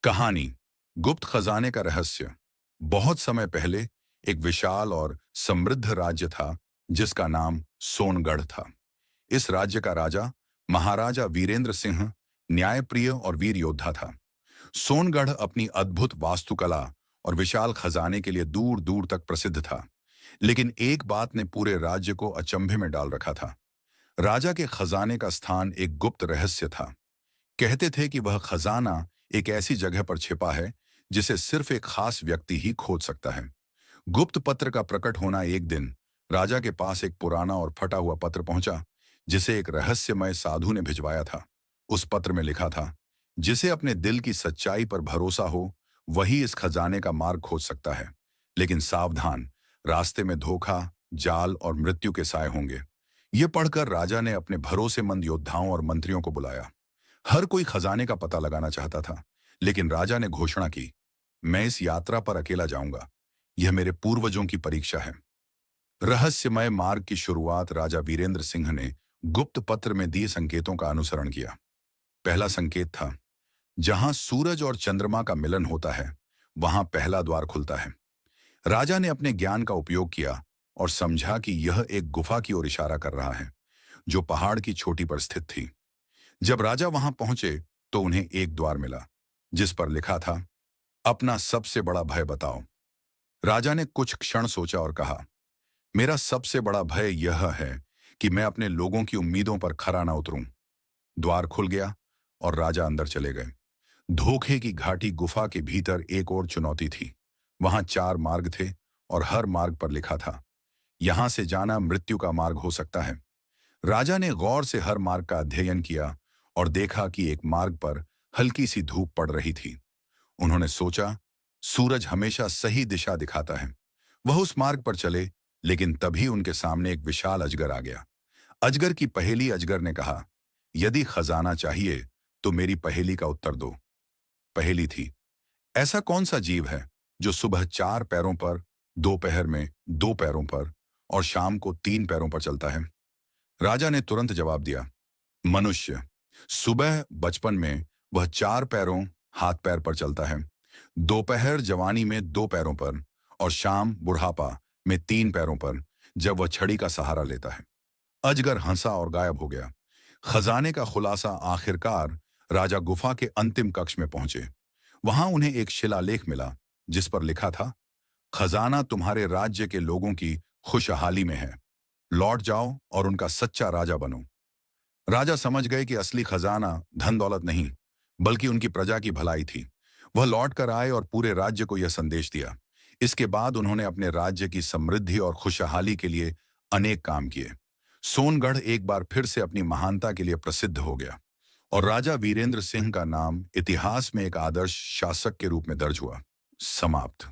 कहानी गुप्त खजाने का रहस्य। बहुत समय पहले एक विशाल और समृद्ध राज्य था जिसका नाम सोनगढ़ था। इस राज्य का राजा महाराजा वीरेंद्र सिंह न्यायप्रिय और वीर योद्धा था। सोनगढ़ अपनी अद्भुत वास्तुकला और विशाल खजाने के लिए दूर दूर तक प्रसिद्ध था। लेकिन एक बात ने पूरे राज्य को अचंभे में डाल रखा था। राजा के खजाने का स्थान एक गुप्त रहस्य था। कहते थे कि वह खजाना एक ऐसी जगह पर छिपा है जिसे सिर्फ एक खास व्यक्ति ही खोज सकता है। गुप्त पत्र का प्रकट होना एक दिन राजा के पास एक पुराना और फटा हुआ पत्र पहुंचा जिसे एक रहस्यमय साधु ने भिजवाया था। उस पत्र में लिखा था, जिसे अपने दिल की सच्चाई पर भरोसा हो वही इस खजाने का मार्ग खोज सकता है। लेकिन सावधान, रास्ते में धोखा, जाल और मृत्यु के साए होंगे। ये पढ़कर राजा ने अपने भरोसेमंद योद्धाओं और मंत्रियों को बुलाया। हर कोई खजाने का पता लगाना चाहता था, लेकिन राजा ने घोषणा की, मैं इस यात्रा पर अकेला जाऊंगा। यह मेरे पूर्वजों की परीक्षा है। रहस्यमय मार्ग की शुरुआत राजा वीरेंद्र सिंह ने गुप्त पत्र में दिए संकेतों का अनुसरण किया। पहला संकेत था, जहां सूरज और चंद्रमा का मिलन होता है वहां पहला द्वार खुलता है। राजा ने अपने ज्ञान का उपयोग किया और समझा कि यह एक गुफा की ओर इशारा कर रहा है जो पहाड़ की चोटी पर स्थित थी। जब राजा वहां पहुंचे तो उन्हें एक द्वार मिला जिस पर लिखा था, अपना सबसे बड़ा भय बताओ। राजा ने कुछ क्षण सोचा और कहा, मेरा सबसे बड़ा भय यह है कि मैं अपने लोगों की उम्मीदों पर खरा ना उतरूं। द्वार खुल गया और राजा अंदर चले गए। धोखे की घाटी गुफा के भीतर एक और चुनौती थी। वहां 4 मार्ग थे और हर मार्ग पर लिखा था, यहां से जाना मृत्यु का मार्ग हो सकता है। राजा ने गौर से हर मार्ग का अध्ययन किया और देखा कि एक मार्ग पर हल्की सी धूप पड़ रही थी। उन्होंने सोचा, सूरज हमेशा सही दिशा दिखाता है। वह उस मार्ग पर चले, लेकिन तभी उनके सामने एक विशाल अजगर आ गया। अजगर की पहेली। अजगर ने कहा, यदि खजाना चाहिए तो मेरी पहेली का उत्तर दो। पहेली थी, ऐसा कौन सा जीव है जो सुबह 4 पैरों पर, दोपहर में 2 पैरों पर और शाम को 3 पैरों पर चलता है? राजा ने तुरंत जवाब दिया, मनुष्य। सुबह बचपन में वह 4 पैरों, हाथ पैर पर चलता है, दोपहर जवानी में 2 पैरों पर और शाम बुढ़ापा में 3 पैरों पर, जब वह छड़ी का सहारा लेता है। अजगर हंसा और गायब हो गया। खजाने का खुलासा। आखिरकार राजा गुफा के अंतिम कक्ष में पहुंचे। वहां उन्हें एक शिलालेख मिला जिस पर लिखा था, खजाना तुम्हारे राज्य के लोगों की खुशहाली में है। लौट जाओ और उनका सच्चा राजा बनो। राजा समझ गए कि असली खजाना धन दौलत नहीं, बल्कि उनकी प्रजा की भलाई थी। वह लौट कर आए और पूरे राज्य को यह संदेश दिया। इसके बाद उन्होंने अपने राज्य की समृद्धि और खुशहाली के लिए अनेक काम किए। सोनगढ़ एक बार फिर से अपनी महानता के लिए प्रसिद्ध हो गया और राजा वीरेंद्र सिंह का नाम इतिहास में एक आदर्श शासक के रूप में दर्ज हुआ। समाप्त।